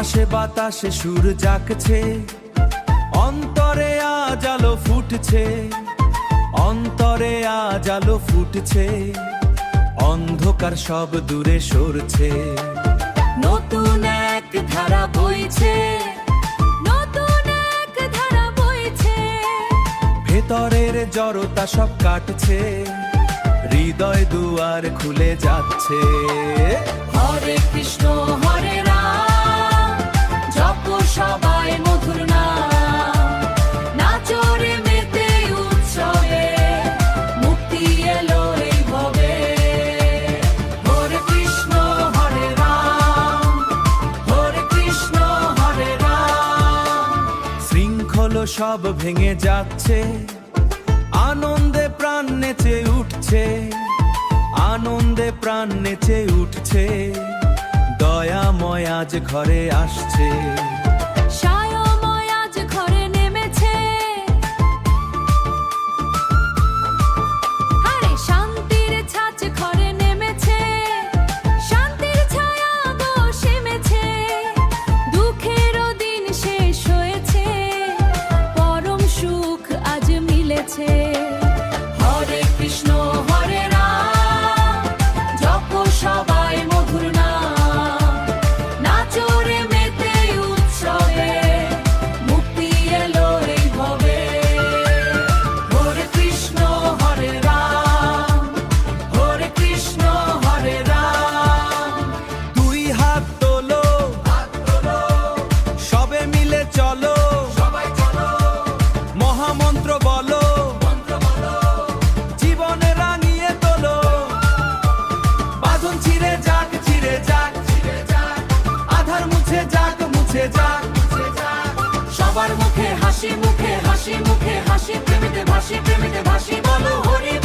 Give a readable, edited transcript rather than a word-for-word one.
আকাশে বাতাসে সুর জাগছে, অন্তরে আজ আলো ফুটছে, অন্তরে আজ আলো ফুটছে, অন্ধকার সব দূরে সরছে। নতুন এক ধারা বইছে, নতুন এক ধারা বইছে, ভেতরের জড়তা সব কাটছে, হৃদয় দুয়ার খুলে যাচ্ছে। হরে কৃষ্ণ হরে রাম, জপ সবাই মধুর নাম, নাচো রে মেতে উৎসবে, মুক্তি এলো এই ভবে। হরে কৃষ্ণ হরে রাম, হরে কৃষ্ণ হরে রাম। শৃঙ্খল সব ভেঙে যাচ্ছে, আনন্দে প্রাণ নেচে উঠছে, আনন্দে প্রাণ নেচে উঠছে, দয়াময় আজ ঘরে আসছে। সায়ময় আজ ঘরে নেমেছে, আরে শান্তির ছাঁচ ঘরে নেমেছে, শান্তির ছায়া গো সেমেছে, দুঃখেরও দিন শেষ হয়েছে, পরম সুখ আজ মিলেছে। হরে কৃষ্ণ হরে রাম, জপ সবাই মধুর নাম, নাচো রে মেতে উৎসবে, মুক্তি এলো এই ভবে। হরে কৃষ্ণ হরে রাম, হরে কৃষ্ণ হরে রাম। দুই হাত তোলো, সবে মিলে চলো, মহামন্ত্র বলো, জীবনে রাঙিয়ে তোলো, বাঁধন ছিঁড়ে যাক, ছিঁড়ে যাক, আধার মুছে যাক, মুছে যাক, সবার মুখে হাসি, মুখে হাসি, মুখে হাসি, প্রেমেতে ভাসি, প্রেমেতে ভাসি, বলো হরি